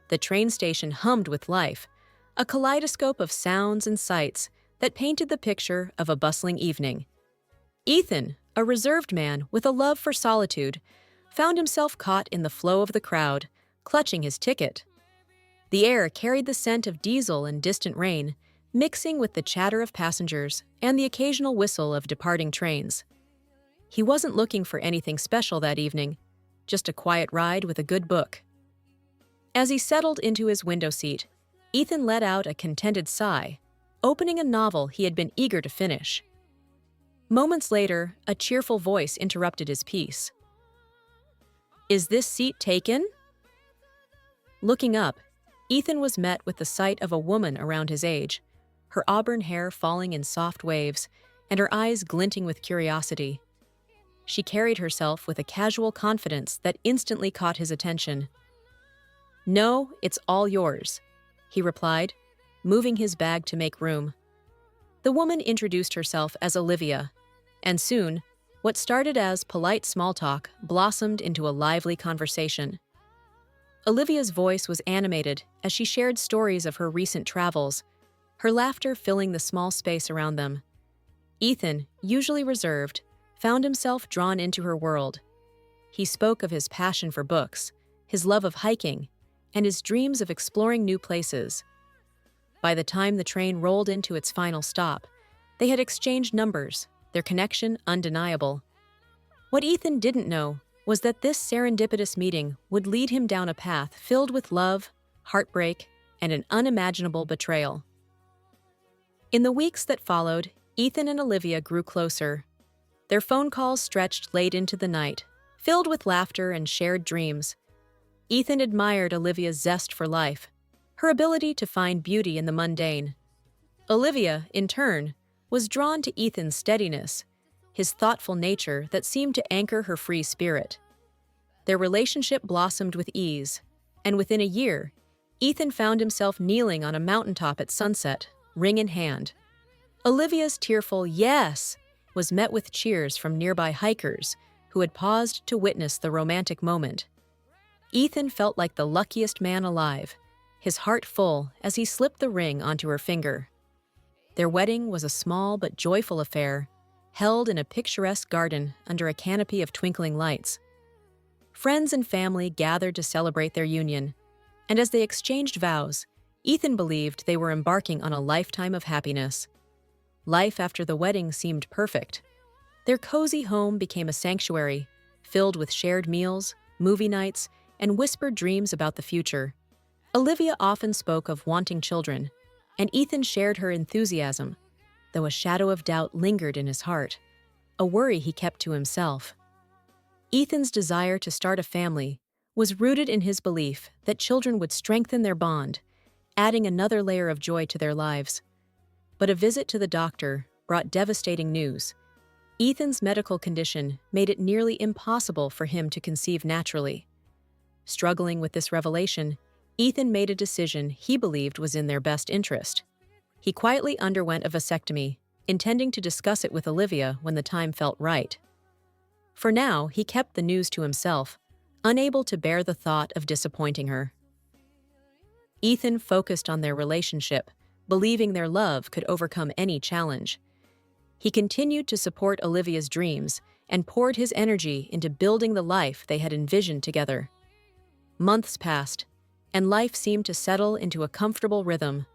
The train station hummed with life, a kaleidoscope of sounds and sights that painted the picture of a bustling evening. Ethan, a reserved man with a love for solitude, found himself caught in the flow of the crowd, clutching his ticket. The air carried the scent of diesel and distant rain, mixing with the chatter of passengers and the occasional whistle of departing trains. He wasn't looking for anything special that evening, just a quiet ride with a good book. As he settled into his window seat, Ethan let out a contented sigh, opening a novel he had been eager to finish. Moments later, a cheerful voice interrupted his peace. "Is this seat taken?" Looking up, Ethan was met with the sight of a woman around his age, her auburn hair falling in soft waves and her eyes glinting with curiosity. She carried herself with a casual confidence that instantly caught his attention. "No, it's all yours," he replied, moving his bag to make room. The woman introduced herself as Olivia, and soon, what started as polite small talk blossomed into a lively conversation. Olivia's voice was animated as she shared stories of her recent travels, her laughter filling the small space around them. Ethan, usually reserved, found himself drawn into her world. He spoke of his passion for books, his love of hiking, and his dreams of exploring new places. By the time the train rolled into its final stop, they had exchanged numbers, their connection undeniable. What Ethan didn't know was that this serendipitous meeting would lead him down a path filled with love, heartbreak, and an unimaginable betrayal. In the weeks that followed, Ethan and Olivia grew closer. Their phone calls stretched late into the night, filled with laughter and shared dreams. Ethan admired Olivia's zest for life, her ability to find beauty in the mundane. Olivia, in turn, was drawn to Ethan's steadiness, his thoughtful nature that seemed to anchor her free spirit. Their relationship blossomed with ease, and within a year, Ethan found himself kneeling on a mountaintop at sunset, ring in hand. Olivia's tearful "yes" was met with cheers from nearby hikers who had paused to witness the romantic moment. Ethan felt like the luckiest man alive, his heart full as he slipped the ring onto her finger. Their wedding was a small but joyful affair, held in a picturesque garden under a canopy of twinkling lights. Friends and family gathered to celebrate their union, and as they exchanged vows, Ethan believed they were embarking on a lifetime of happiness. Life after the wedding seemed perfect. Their cozy home became a sanctuary, filled with shared meals, movie nights, and whispered dreams about the future. Olivia often spoke of wanting children, and Ethan shared her enthusiasm, though a shadow of doubt lingered in his heart, a worry he kept to himself. Ethan's desire to start a family was rooted in his belief that children would strengthen their bond, adding another layer of joy to their lives. But a visit to the doctor brought devastating news. Ethan's medical condition made it nearly impossible for him to conceive naturally. Struggling with this revelation, Ethan made a decision he believed was in their best interest. He quietly underwent a vasectomy, intending to discuss it with Olivia when the time felt right. For now, he kept the news to himself, unable to bear the thought of disappointing her. Ethan focused on their relationship, believing their love could overcome any challenge. He continued to support Olivia's dreams and poured his energy into building the life they had envisioned together. Months passed, and life seemed to settle into a comfortable rhythm,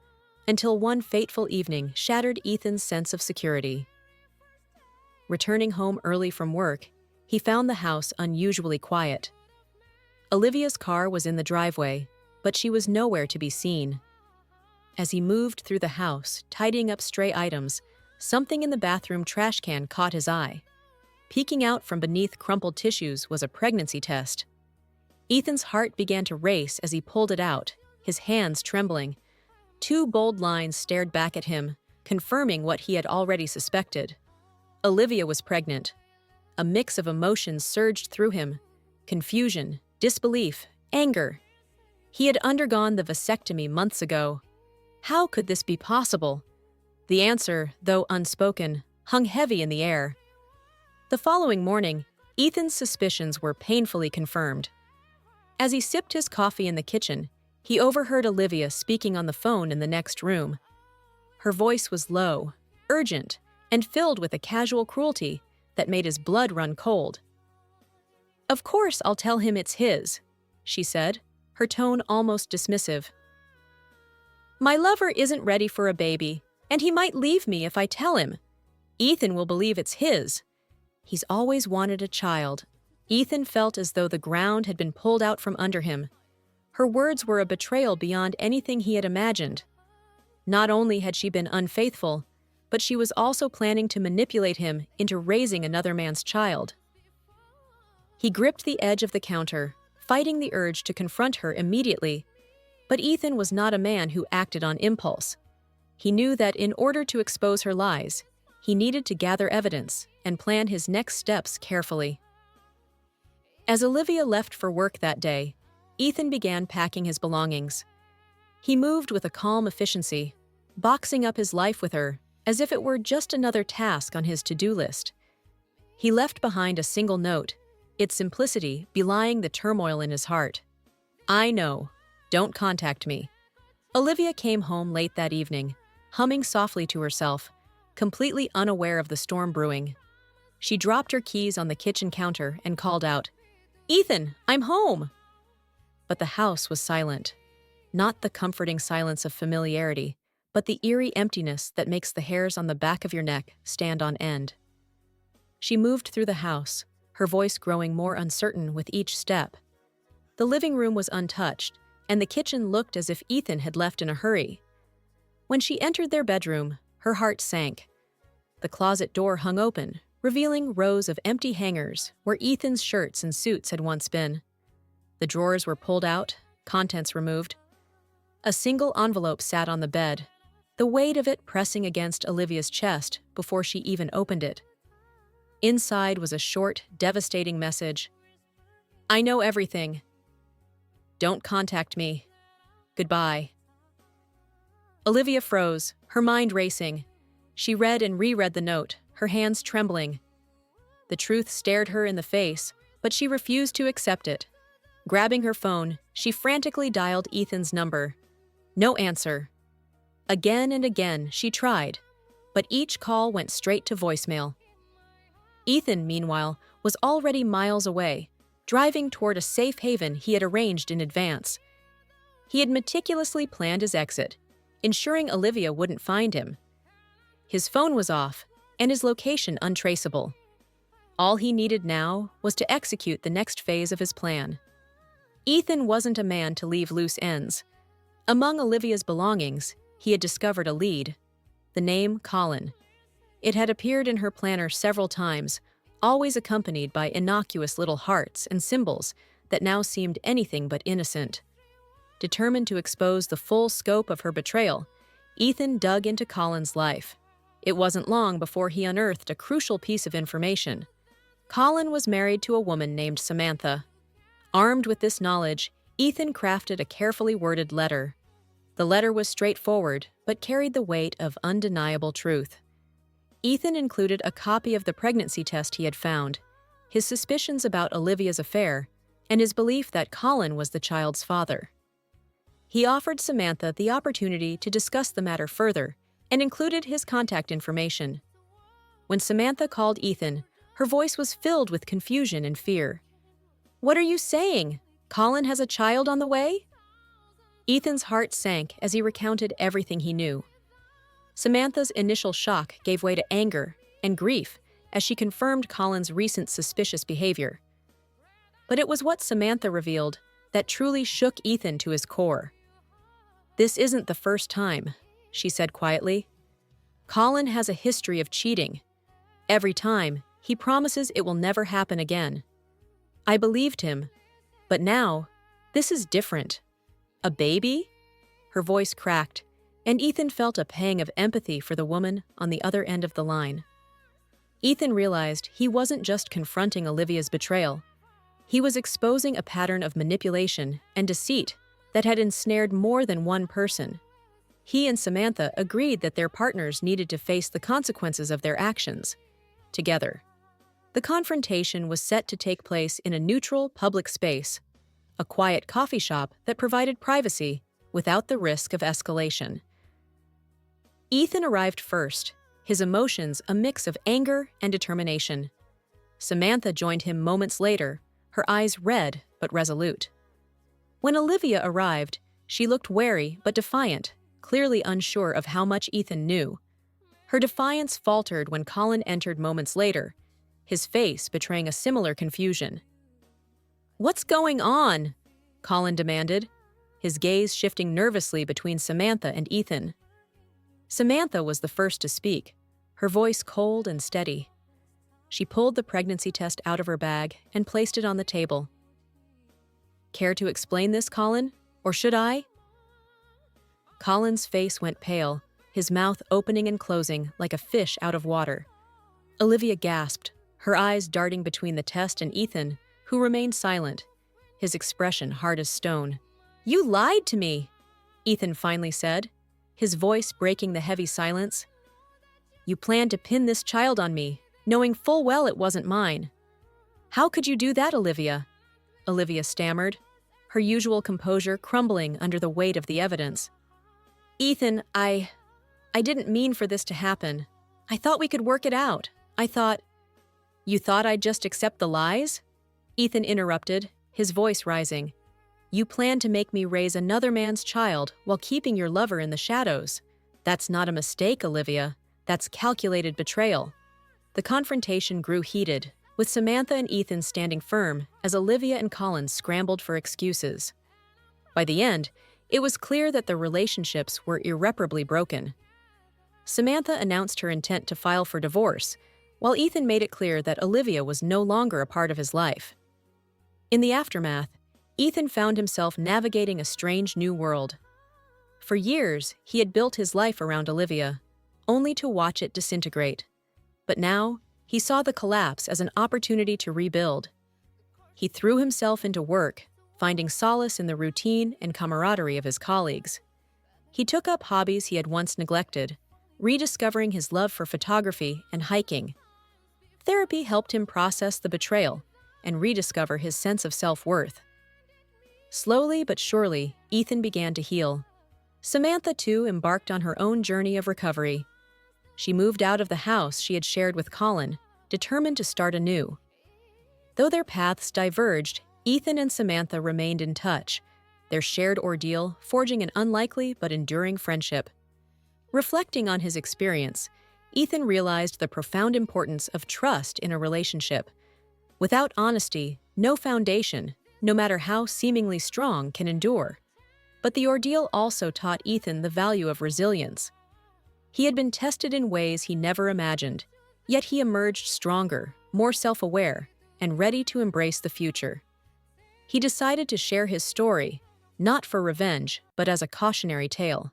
until one fateful evening shattered Ethan's sense of security. Returning home early from work, he found the house unusually quiet. Olivia's car was in the driveway, but she was nowhere to be seen. As he moved through the house, tidying up stray items, something in the bathroom trash can caught his eye. Peeking out from beneath crumpled tissues was a pregnancy test. Ethan's heart began to race as he pulled it out, his hands trembling. 2 bold lines stared back at him, confirming what he had already suspected. Olivia was pregnant. A mix of emotions surged through him: confusion, disbelief, anger. He had undergone the vasectomy months ago. How could this be possible? The answer, though unspoken, hung heavy in the air. The following morning, Ethan's suspicions were painfully confirmed. As he sipped his coffee in the kitchen, he overheard Olivia speaking on the phone in the next room. Her voice was low, urgent, and filled with a casual cruelty that made his blood run cold. "Of course I'll tell him it's his," she said, her tone almost dismissive. "My lover isn't ready for a baby, and he might leave me if I tell him. Ethan will believe it's his. He's always wanted a child." Ethan felt as though the ground had been pulled out from under him. Her words were a betrayal beyond anything he had imagined. Not only had she been unfaithful, but she was also planning to manipulate him into raising another man's child. He gripped the edge of the counter, fighting the urge to confront her immediately. But Ethan was not a man who acted on impulse. He knew that in order to expose her lies, he needed to gather evidence and plan his next steps carefully. As Olivia left for work that day, Ethan began packing his belongings. He moved with a calm efficiency, boxing up his life with her as if it were just another task on his to-do list. He left behind a single note, its simplicity belying the turmoil in his heart. "I know. Don't contact me." Olivia came home late that evening, humming softly to herself, completely unaware of the storm brewing. She dropped her keys on the kitchen counter and called out, "Ethan, I'm home!" But the house was silent. Not the comforting silence of familiarity, but the eerie emptiness that makes the hairs on the back of your neck stand on end. She moved through the house, her voice growing more uncertain with each step. The living room was untouched, and the kitchen looked as if Ethan had left in a hurry. When she entered their bedroom, her heart sank. The closet door hung open, revealing rows of empty hangers where Ethan's shirts and suits had once been. The drawers were pulled out, contents removed. A single envelope sat on the bed, the weight of it pressing against Olivia's chest before she even opened it. Inside was a short, devastating message. "I know everything. Don't contact me. Goodbye." Olivia froze, her mind racing. She read and reread the note, her hands trembling. The truth stared her in the face, but she refused to accept it. Grabbing her phone, she frantically dialed Ethan's number. No answer. Again and again, she tried, but each call went straight to voicemail. Ethan, meanwhile, was already miles away, driving toward a safe haven he had arranged in advance. He had meticulously planned his exit, ensuring Olivia wouldn't find him. His phone was off, and his location untraceable. All he needed now was to execute the next phase of his plan. Ethan wasn't a man to leave loose ends. Among Olivia's belongings, he had discovered a lead: the name Colin. It had appeared in her planner several times, always accompanied by innocuous little hearts and symbols that now seemed anything but innocent. Determined to expose the full scope of her betrayal, Ethan dug into Colin's life. It wasn't long before he unearthed a crucial piece of information. Colin was married to a woman named Samantha. Armed with this knowledge, Ethan crafted a carefully worded letter. The letter was straightforward, but carried the weight of undeniable truth. Ethan included a copy of the pregnancy test he had found, his suspicions about Olivia's affair, and his belief that Colin was the child's father. He offered Samantha the opportunity to discuss the matter further and included his contact information. When Samantha called Ethan, her voice was filled with confusion and fear. "What are you saying? Colin has a child on the way?" Ethan's heart sank as he recounted everything he knew. Samantha's initial shock gave way to anger and grief as she confirmed Colin's recent suspicious behavior. But it was what Samantha revealed that truly shook Ethan to his core. "This isn't the first time," she said quietly. "Colin has a history of cheating. Every time, he promises it will never happen again. I believed him, but now, this is different. A baby?" Her voice cracked, and Ethan felt a pang of empathy for the woman on the other end of the line. Ethan realized he wasn't just confronting Olivia's betrayal. He was exposing a pattern of manipulation and deceit that had ensnared more than one person. He and Samantha agreed that their partners needed to face the consequences of their actions together. The confrontation was set to take place in a neutral public space, a quiet coffee shop that provided privacy without the risk of escalation. Ethan arrived first, his emotions a mix of anger and determination. Samantha joined him moments later, her eyes red but resolute. When Olivia arrived, she looked wary but defiant, clearly unsure of how much Ethan knew. Her defiance faltered when Colin entered moments later, his face betraying a similar confusion. "What's going on?" Colin demanded, his gaze shifting nervously between Samantha and Ethan. Samantha was the first to speak, her voice cold and steady. She pulled the pregnancy test out of her bag and placed it on the table. "Care to explain this, Colin? Or should I?" Colin's face went pale, his mouth opening and closing like a fish out of water. Olivia gasped, her eyes darting between the test and Ethan, who remained silent, his expression hard as stone. "You lied to me," Ethan finally said, his voice breaking the heavy silence. "You planned to pin this child on me, knowing full well it wasn't mine." "How could you do that, Olivia?" Olivia stammered, her usual composure crumbling under the weight of the evidence. "Ethan, I didn't mean for this to happen. I thought we could work it out. I thought—" "You thought I'd just accept the lies?" Ethan interrupted, his voice rising. "You planned to make me raise another man's child while keeping your lover in the shadows. That's not a mistake, Olivia. That's calculated betrayal." The confrontation grew heated, with Samantha and Ethan standing firm as Olivia and Colin scrambled for excuses. By the end, it was clear that the relationships were irreparably broken. Samantha announced her intent to file for divorce, while Ethan made it clear that Olivia was no longer a part of his life. In the aftermath, Ethan found himself navigating a strange new world. For years, he had built his life around Olivia, only to watch it disintegrate. But now, he saw the collapse as an opportunity to rebuild. He threw himself into work, finding solace in the routine and camaraderie of his colleagues. He took up hobbies he had once neglected, rediscovering his love for photography and hiking. Therapy helped him process the betrayal and rediscover his sense of self-worth. Slowly but surely, Ethan began to heal. Samantha, too, embarked on her own journey of recovery. She moved out of the house she had shared with Colin, determined to start anew. Though their paths diverged, Ethan and Samantha remained in touch, their shared ordeal forging an unlikely but enduring friendship. Reflecting on his experience, Ethan realized the profound importance of trust in a relationship. Without honesty, no foundation, no matter how seemingly strong, can endure. But the ordeal also taught Ethan the value of resilience. He had been tested in ways he never imagined, yet he emerged stronger, more self-aware, and ready to embrace the future. He decided to share his story, not for revenge, but as a cautionary tale.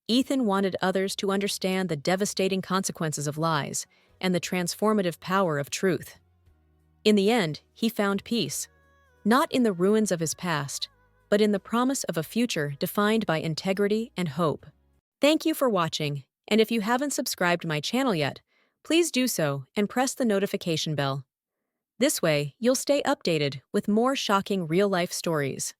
Ethan wanted others to understand the devastating consequences of lies and the transformative power of truth. In the end, he found peace, not in the ruins of his past, but in the promise of a future defined by integrity and hope. Thank you for watching, and if you haven't subscribed to my channel yet, please do so and press the notification bell. This way, you'll stay updated with more shocking real-life stories.